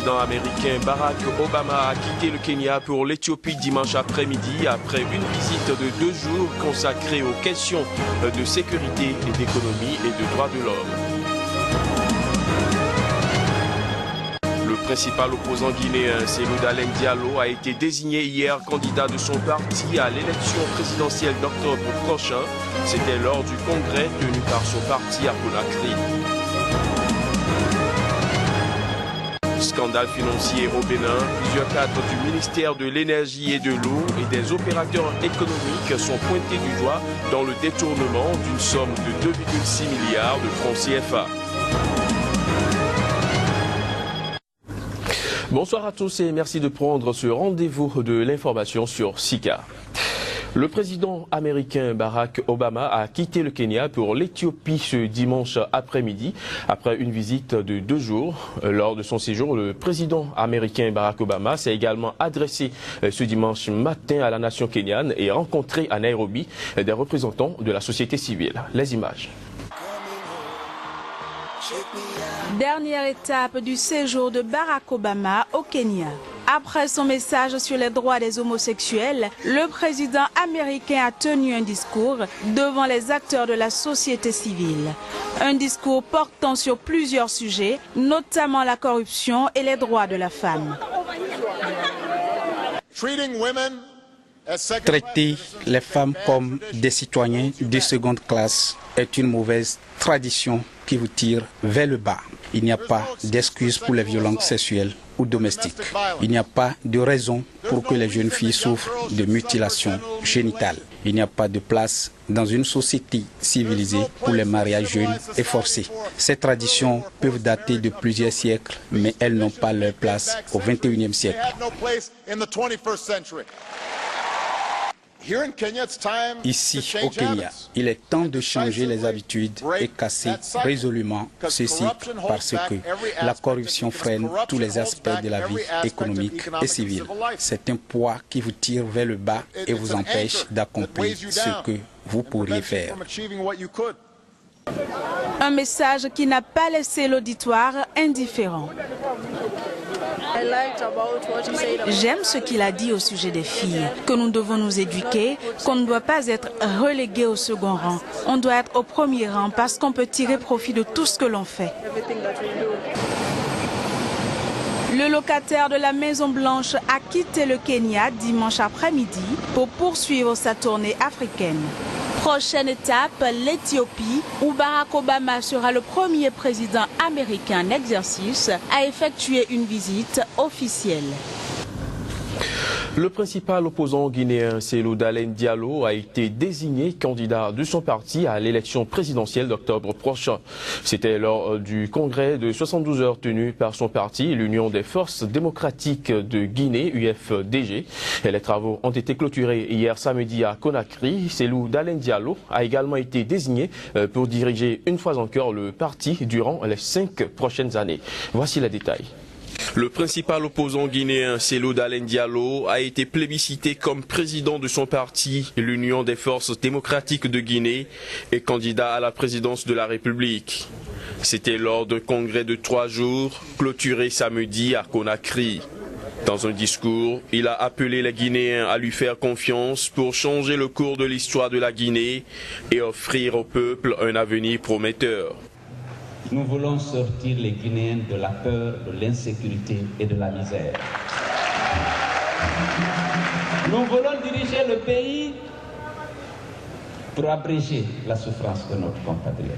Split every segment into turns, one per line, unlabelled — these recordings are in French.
président américain Barack Obama a quitté le Kenya pour l'Éthiopie dimanche après-midi après une visite de 2 jours consacrée aux questions de sécurité, d'économie et de droits de l'homme. Le principal opposant guinéen, Cellou Dalein Diallo, a été désigné hier candidat de son parti à l'élection présidentielle d'octobre prochain. C'était lors du congrès tenu par son parti à Conakry. Scandale financier au Bénin, plusieurs cadres du ministère de l'énergie et de l'eau et des opérateurs économiques sont pointés du doigt dans le détournement d'une somme de 2,6 milliards de francs CFA. Bonsoir à tous et merci de prendre ce rendez-vous de l'information sur SICA. Le président américain Barack Obama a quitté le Kenya pour l'Éthiopie ce dimanche après-midi, après une visite de 2 jours. Lors de son séjour, le président américain Barack Obama s'est également adressé ce dimanche matin à la nation kenyane et rencontré à Nairobi des représentants de la société civile. Les images.
Dernière étape du séjour de Barack Obama au Kenya. Après son message sur les droits des homosexuels, le président américain a tenu un discours devant les acteurs de la société civile. Un discours portant sur plusieurs sujets, notamment la corruption et les droits de la femme.
Traiter les femmes comme des citoyens de seconde classe est une mauvaise tradition qui vous tire vers le bas. Il n'y a pas d'excuse pour les violences sexuelles ou domestiques. Il n'y a pas de raison pour que les jeunes filles souffrent de mutilations génitales. Il n'y a pas de place dans une société civilisée pour les mariages jeunes et forcés. Ces traditions peuvent dater de plusieurs siècles, mais elles n'ont pas leur place au XXIe siècle. Ici, au Kenya, il est temps de changer les habitudes et casser résolument ce cycle parce que la corruption freine tous les aspects de la vie économique et civile. C'est un poids qui vous tire vers le bas et vous empêche d'accomplir ce que vous pourriez faire.
Un message qui n'a pas laissé l'auditoire indifférent. J'aime ce qu'il a dit au sujet des filles, que nous devons nous éduquer, qu'on ne doit pas être relégué au second rang. On doit être au premier rang parce qu'on peut tirer profit de tout ce que l'on fait. Le locataire de la Maison Blanche a quitté le Kenya dimanche après-midi pour poursuivre sa tournée africaine. Prochaine étape, l'Éthiopie, où Barack Obama sera le premier président américain en exercice à effectuer une visite officielle.
Le principal opposant guinéen, Cellou Dalein Diallo, a été désigné candidat de son parti à l'élection présidentielle d'octobre prochain. C'était lors du congrès de 72 heures tenu par son parti, l'Union des forces démocratiques de Guinée, UFDG. Et les travaux ont été clôturés hier samedi à Conakry. Cellou Dalein Diallo a également été désigné pour diriger une fois encore le parti durant les 5 prochaines années. Voici les détails. Le principal opposant guinéen, Cellou Dalein Diallo, a été plébiscité comme président de son parti, l'Union des forces démocratiques de Guinée, et candidat à la présidence de la République. C'était lors d'un congrès de 3 jours, clôturé samedi à Conakry. Dans un discours, il a appelé les Guinéens à lui faire confiance pour changer le cours de l'histoire de la Guinée et offrir au peuple un avenir prometteur.
Nous voulons sortir les Guinéens de la peur, de l'insécurité et de la misère. Nous voulons diriger le pays pour abréger la souffrance de notre compatriote,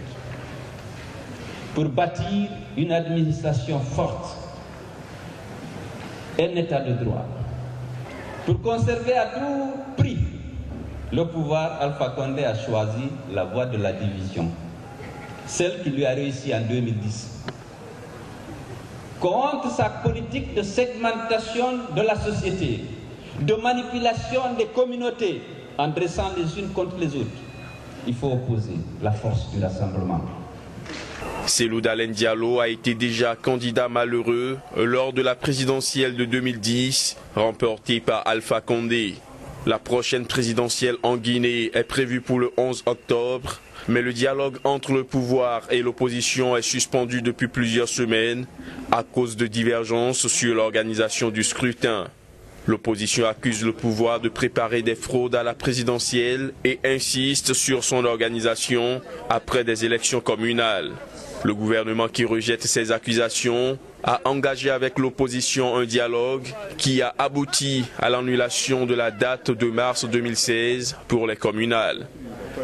pour bâtir une administration forte, un état de droit, pour conserver à tout prix le pouvoir. Alpha Condé a choisi la voie de la division, celle qui lui a réussi en 2010, contre sa politique de segmentation de la société, de manipulation des communautés en dressant les unes contre les autres. Il faut opposer la force du rassemblement.
Cellou Dalein Diallo a été déjà candidat malheureux lors de la présidentielle de 2010, remportée par Alpha Condé. La prochaine présidentielle en Guinée est prévue pour le 11 octobre. Mais le dialogue entre le pouvoir et l'opposition est suspendu depuis plusieurs semaines à cause de divergences sur l'organisation du scrutin. L'opposition accuse le pouvoir de préparer des fraudes à la présidentielle et insiste sur son organisation après des élections communales. Le gouvernement qui rejette ces accusations a engagé avec l'opposition un dialogue qui a abouti à l'annulation de la date de mars 2016 pour les communales.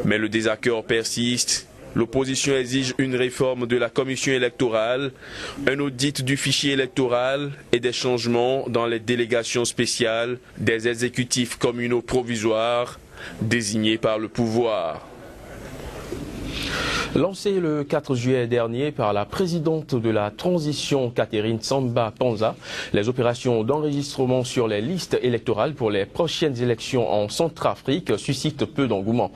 Mais le désaccord persiste. L'opposition exige une réforme de la commission électorale, un audit du fichier électoral et des changements dans les délégations spéciales des exécutifs communaux provisoires désignés par le pouvoir. Lancé le 4 juillet dernier par la présidente de la transition Catherine Samba Panza, les opérations d'enregistrement sur les listes électorales pour les prochaines élections en Centrafrique suscitent peu d'engouement.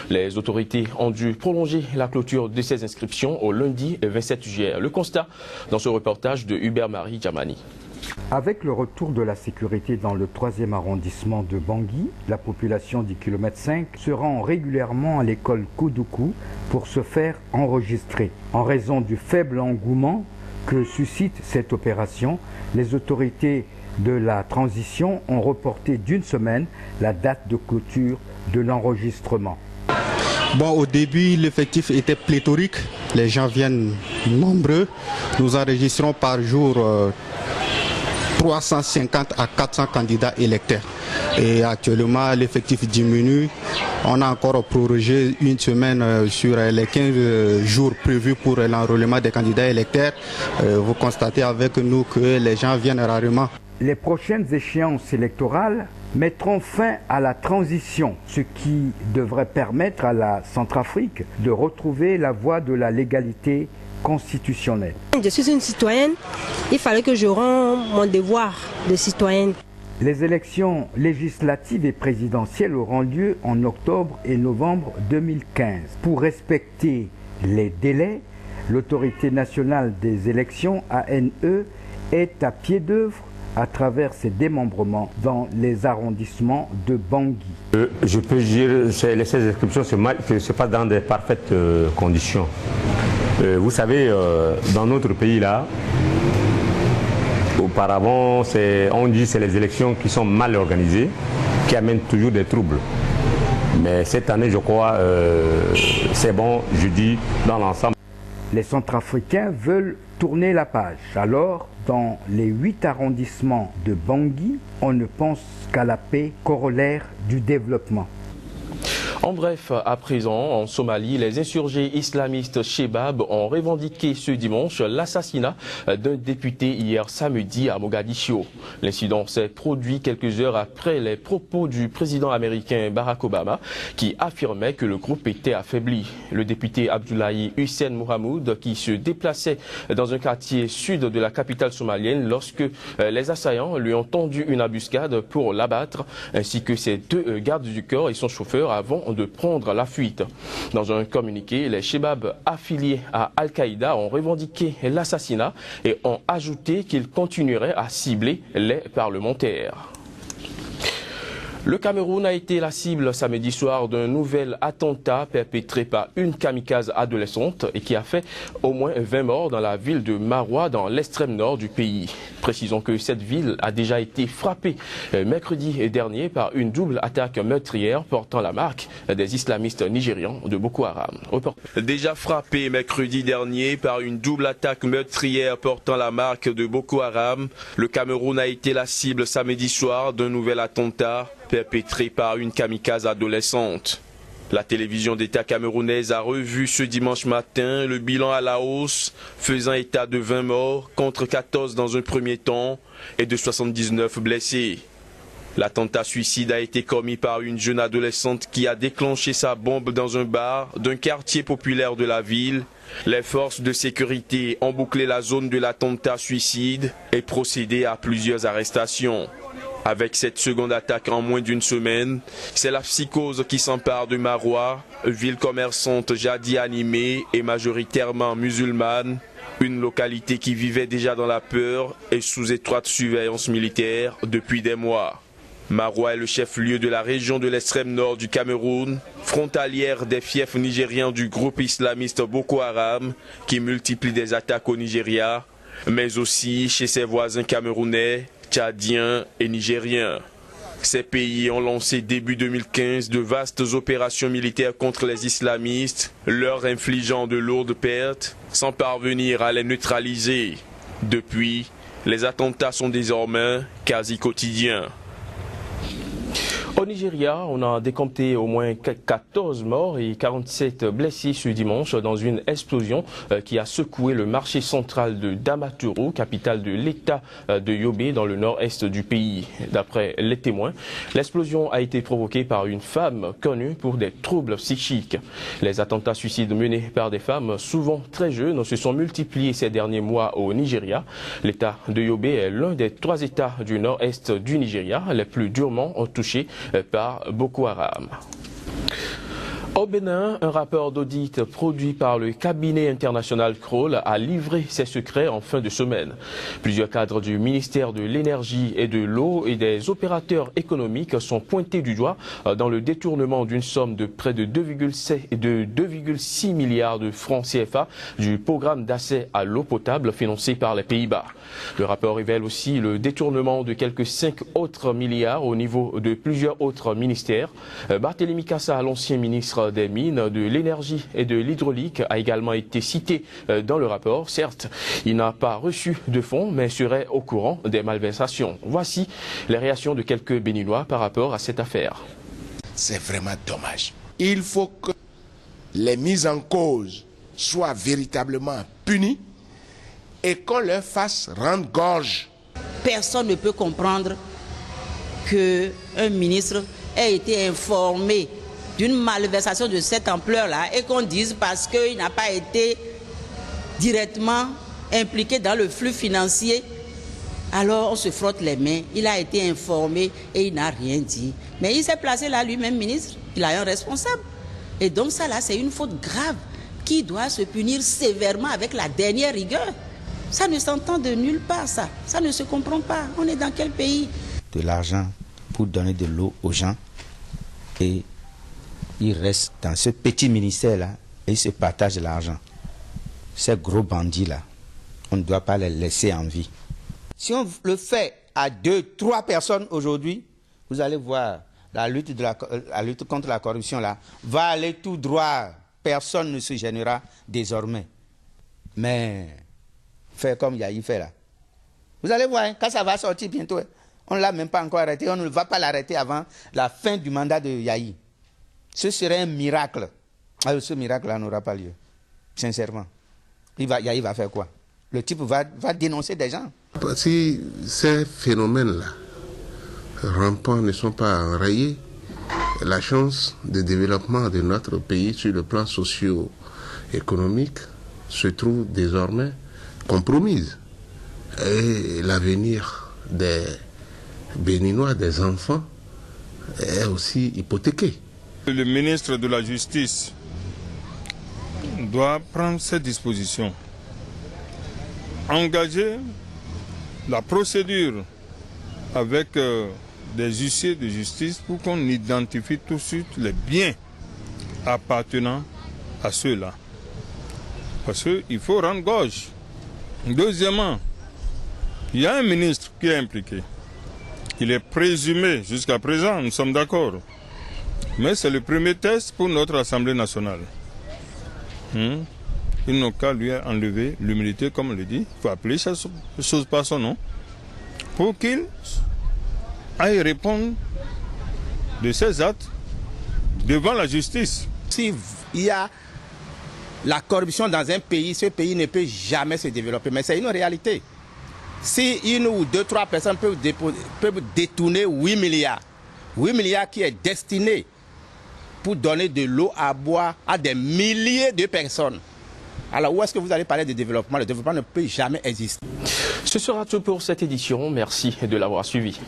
Les autorités ont dû prolonger la clôture de ces inscriptions au lundi 27 juillet. Le constat dans ce reportage de Hubert-Marie Djamani.
Avec le retour de la sécurité dans le 3e arrondissement de Bangui, la population du kilomètre 5 se rend régulièrement à l'école Koudoukou pour se faire enregistrer. En raison du faible engouement que suscite cette opération, les autorités de la transition ont reporté d'une semaine la date de clôture de l'enregistrement.
Bon, au début, l'effectif était pléthorique. Les gens viennent nombreux. Nous enregistrons par jour 350 à 400 candidats électeurs. Et actuellement, l'effectif diminue. On a encore prorogé une semaine sur les 15 jours prévus pour l'enrôlement des candidats électeurs. Vous constatez avec nous que les gens viennent rarement.
Les prochaines échéances électorales mettront fin à la transition, ce qui devrait permettre à la Centrafrique de retrouver la voie de la légalité constitutionnelle.
Je suis une citoyenne, il fallait que je rende mon devoir de citoyenne.
Les élections législatives et présidentielles auront lieu en octobre et novembre 2015. Pour respecter les délais, l'autorité nationale des élections, ANE, est à pied d'œuvre à travers ses démembrements dans les arrondissements de Bangui.
Je peux dire que ces inscriptions se passent dans des parfaites conditions. Vous savez, dans notre pays-là, auparavant, on dit que c'est les élections qui sont mal organisées, qui amènent toujours des troubles. Mais cette année, je crois, c'est bon, je dis, dans l'ensemble.
Les Centrafricains veulent tourner la page. Alors, dans les 8 arrondissements de Bangui, on ne pense qu'à la paix, corollaire du développement.
En bref, à présent, en Somalie, les insurgés islamistes Shebab ont revendiqué ce dimanche l'assassinat d'un député hier samedi à Mogadiscio. L'incident s'est produit quelques heures après les propos du président américain Barack Obama qui affirmait que le groupe était affaibli. Le député Abdoulaye Hussein Mohamoud qui se déplaçait dans un quartier sud de la capitale somalienne lorsque les assaillants lui ont tendu une embuscade pour l'abattre, ainsi que ses 2 gardes du corps et son chauffeur avant de prendre la fuite. Dans un communiqué, les Shebab affiliés à Al-Qaïda ont revendiqué l'assassinat et ont ajouté qu'ils continueraient à cibler les parlementaires. Le Cameroun a été la cible samedi soir d'un nouvel attentat perpétré par une kamikaze adolescente et qui a fait au moins 20 morts dans la ville de Maroua dans l'extrême nord du pays. Précisons que cette ville a déjà été frappée mercredi dernier par une double attaque meurtrière portant la marque des islamistes nigérians de Boko Haram. Déjà frappée mercredi dernier par une double attaque meurtrière portant la marque de Boko Haram, le Cameroun a été la cible samedi soir d'un nouvel attentat perpétré par une kamikaze adolescente. La télévision d'État camerounaise a revu ce dimanche matin le bilan à la hausse, faisant état de 20 morts contre 14 dans un premier temps et de 79 blessés. L'attentat suicide a été commis par une jeune adolescente qui a déclenché sa bombe dans un bar d'un quartier populaire de la ville. Les forces de sécurité ont bouclé la zone de l'attentat suicide et procédé à plusieurs arrestations. Avec cette seconde attaque en moins d'une semaine, c'est la psychose qui s'empare de Maroua, ville commerçante jadis animée et majoritairement musulmane, une localité qui vivait déjà dans la peur et sous étroite surveillance militaire depuis des mois. Maroua est le chef-lieu de la région de l'extrême nord du Cameroun, frontalière des fiefs nigériens du groupe islamiste Boko Haram, qui multiplie des attaques au Nigeria, mais aussi chez ses voisins camerounais, tchadiens et nigériens. Ces pays ont lancé début 2015 de vastes opérations militaires contre les islamistes, leur infligeant de lourdes pertes, sans parvenir à les neutraliser. Depuis, les attentats sont désormais quasi quotidiens. Au Nigeria, on a décompté au moins 14 morts et 47 blessés ce dimanche dans une explosion qui a secoué le marché central de Damaturu, capitale de l'État de Yobe, dans le nord-est du pays. D'après les témoins, l'explosion a été provoquée par une femme connue pour des troubles psychiques. Les attentats suicides menés par des femmes, souvent très jeunes, se sont multipliés ces derniers mois au Nigeria. L'État de Yobe est l'un des 3 États du nord-est du Nigeria les plus durement touchés par Boko Haram. Au Bénin, un rapport d'audit produit par le cabinet international Kroll a livré ses secrets en fin de semaine. Plusieurs cadres du ministère de l'Énergie et de l'Eau et des opérateurs économiques sont pointés du doigt dans le détournement d'une somme de près de 2,6 milliards de francs CFA du programme d'accès à l'eau potable financé par les Pays-Bas. Le rapport révèle aussi le détournement de quelques 5 autres milliards au niveau de plusieurs autres ministères. Barthélémy Cassa, l'ancien ministre des Mines, de l'Énergie et de l'Hydraulique, a également été cité dans le rapport. Certes, il n'a pas reçu de fonds, mais serait au courant des malversations. Voici les réactions de quelques Béninois par rapport à cette affaire.
C'est vraiment dommage. Il faut que les mises en cause soient véritablement punies et qu'on leur fasse rendre gorge.
Personne ne peut comprendre qu'un ministre ait été informé d'une malversation de cette ampleur-là et qu'on dise parce qu'il n'a pas été directement impliqué dans le flux financier, alors on se frotte les mains. Il a été informé et il n'a rien dit. Mais il s'est placé là lui-même ministre, il a un responsable. Et donc ça là, c'est une faute grave qui doit se punir sévèrement avec la dernière rigueur. Ça ne s'entend de nulle part, ça. Ça ne se comprend pas. On est dans quel pays?
De l'argent pour donner de l'eau aux gens et ils restent dans ce petit ministère-là et ils se partagent l'argent. Ces gros bandits-là, on ne doit pas les laisser en vie. Si on le fait à 2, 3 personnes aujourd'hui, vous allez voir, la lutte contre la corruption là, va aller tout droit. Personne ne se gênera désormais. Mais faire comme Yahi fait là. Vous allez voir, hein, quand ça va sortir bientôt, hein, on ne l'a même pas encore arrêté, on ne va pas l'arrêter avant la fin du mandat de Yahi. Ce serait un miracle. Alors, ce miracle-là n'aura pas lieu. Sincèrement. Yahi va faire quoi? Le type va dénoncer des gens.
Si ces phénomènes-là rampants ne sont pas enrayés, la chance de développement de notre pays sur le plan socio-économique se trouve désormais compromise. Et l'avenir des Béninois, des enfants, est aussi hypothéqué.
Le ministre de la Justice doit prendre ses dispositions, engager la procédure avec des huissiers de justice pour qu'on identifie tout de suite les biens appartenant à ceux-là. Parce qu'il faut rendre gorge. Deuxièmement, il y a un ministre qui est impliqué. Il est présumé jusqu'à présent, nous sommes d'accord. Mais c'est le premier test pour notre Assemblée nationale. Ils n'ont qu'à lui enlever l'humilité, comme on le dit. Il faut appeler chaque chose par son nom. Pour qu'il aille répondre de ses actes devant la justice.
S'il y a la corruption dans un pays, ce pays ne peut jamais se développer. Mais c'est une réalité. Si 1 ou 2, 3 personnes peuvent détourner 8 milliards qui est destiné pour donner de l'eau à boire à des milliers de personnes. Alors où est-ce que vous allez parler de développement? Le développement ne peut jamais exister.
Ce sera tout pour cette édition. Merci de l'avoir suivi.